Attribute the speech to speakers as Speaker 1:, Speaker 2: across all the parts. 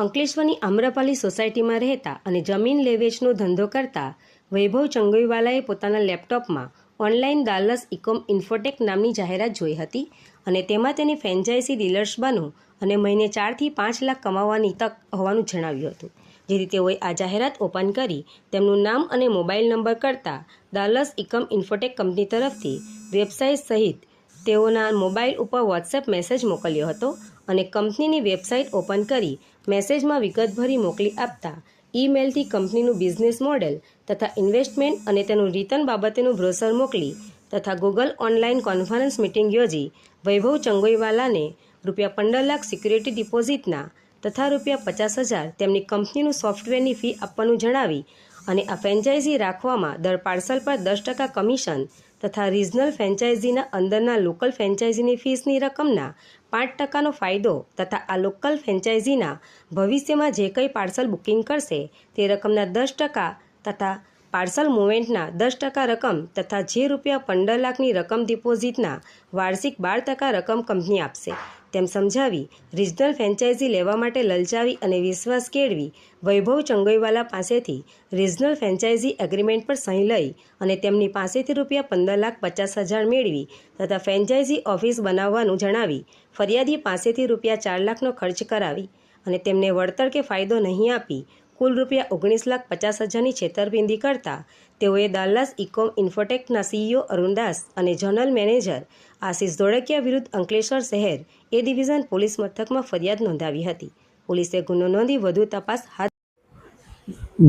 Speaker 1: અંકલેશ્વરની આમ્રપાલી સોસાયટીમાં રહેતા અને જમીન લેવેચનો ધંધો કરતા વૈભવ ચંગોઈવાલાએ પોતાના લેપટોપમાં ઓનલાઈન દાલસ ઇકોમ ઇન્ફોટેક નામની જાહેરાત જોઈ હતી અને તેમાં તેની ફ્રેન્ચાઇઝી ડીલર્સ બનો અને મહિને 4 થી 5 લાખ કમાવાની તક હોવાનું જણાવ્યું હતું। જેથી તેઓએ આ જાહેરાત ઓપન કરી તેમનું નામ અને મોબાઈલ નંબર કરતા દાલસ ઇકોમ ઇન્ફોટેક કંપની તરફથી વેબસાઇટ સહિત તેઓના મોબાઈલ ઉપર વોટ્સએપ મેસેજ મોકલ્યો હતો અને કંપનીની વેબસાઇટ ઓપન કરી મેસેજમાં વિગતભરી મોકલી આપતા ઈમેલથી કંપનીનું બિઝનેસ મોડેલ તથા ઇન્વેસ્ટમેન્ટ અને તેનું રિટર્ન બાબતેનું બ્રોશર મોકલી તથા ગૂગલ ઓનલાઈન કોન્ફરન્સ મિટિંગ યોજી વૈભવ ચંગોઈવાલાને ₹15 લાખ સિક્યુરિટી ડિપોઝિટના તથા ₹50,000 તેમની કંપનીનું સોફ્ટવેરની ફી આપવાનું જણાવી અને આ ફ્રેન્ચાઇઝી રાખવામાં દર પાર્સલ પર 10% કમિશન તથા રિજનલ ફ્રેન્ચાઇઝીના અંદરના લોકલ ફ્રેન્ચાઇઝીની ફીસની રકમના 5%નો ફાયદો તથા આ લોકલ ફ્રેન્ચાઇઝીના ભવિષ્યમાં જે કંઈ પાર્સલ બુકિંગ કરશે તે રકમના 10% તથા પાર્સલ મૂવમેન્ટના 10% રકમ તથા જે ₹15 લાખની રકમ ડિપોઝિટના વાર્ષિક 12% રકમ કંપની આપશે તેમ સમજાવી રિજનલ ફ્રેન્ચાઇઝી લેવા માટે લલચાવી અને વિશ્વાસ કેળવી વૈભવ ચંગોઈવાલા પાસેથી રિજનલ ફ્રેન્ચાઇઝી એગ્રીમેન્ટ પર સહી લઈ અને તેમની પાસેથી ₹15,50,000 મેળવી તથા ફ્રેન્ચાઇઝી ઓફિસ બનાવવાનું જણાવી ફરિયાદી પાસેથી ₹4 લાખનો ખર્ચ કરાવી અને તેમને વળતર કે ફાયદો નહીં આપી કુલ ₹19,50,000ની છેતરપિંડી કરતા તેઓએ દાલાસ ઇકોમ ઇન્ફોટેકના સીઈઓ અરુણદાસ અને જનરલ મેનેજર આશિષ ધોળકિયા વિરુદ્ધ અંકલેશ્વર શહેર એ ડિવિઝન પોલીસ મથકમાં ફરિયાદ નોંધાવી હતી। પોલીસે ગુનો નોંધી વધુ તપાસ હાથ।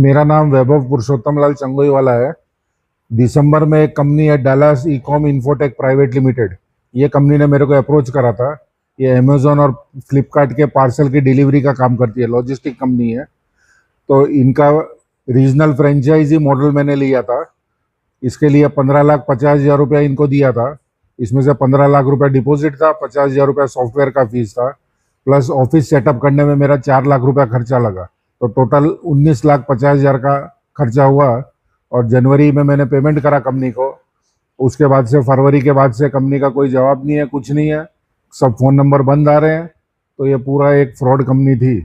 Speaker 2: मेरा नाम वैभव पुरुषोत्तम लाल चंगोईवाला है। दिसंबर में एक कंपनी है Dallas Ecom infotech private limited, ये कंपनी ने मेरे को अप्रोच करा था। ये अमेज़ॉन और फ्लिपकार्ट के पार्सल की डिलीवरी का काम करती है, लॉजिस्टिक कंपनी है। तो इनका रीजनल फ्रेंचाइजी मॉडल मैंने लिया था। इसके लिए 15,50,000 रुपया इनको दिया था। इसमें से 15 लाख रुपया डिपॉजिट था, 50,000 रुपया सॉफ्टवेयर का फीस था, प्लस ऑफिस सेटअप करने में मेरा 4 लाख रुपया खर्चा लगा। तो टोटल 19,50,000 का खर्चा हुआ। और जनवरी में मैंने पेमेंट करा कंपनी को। उसके बाद से फरवरी के बाद से कंपनी का कोई जवाब नहीं है, कुछ नहीं है, सब फ़ोन नंबर बंद आ रहे हैं। तो ये पूरा एक फ्रॉड कंपनी थी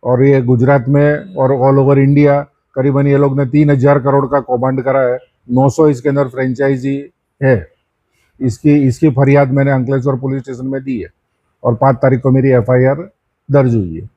Speaker 2: और ये गुजरात में और ऑल ओवर इंडिया करीबन ये लोग ने 3,000 करोड़ का कौभांड करा है। 900 इसके अंदर फ्रेंचाइजी है। इसकी फरियाद मैंने अंकलेश्वर पुलिस स्टेशन में दी है और 5 तारीख को मेरी FIR दर्ज हुई है।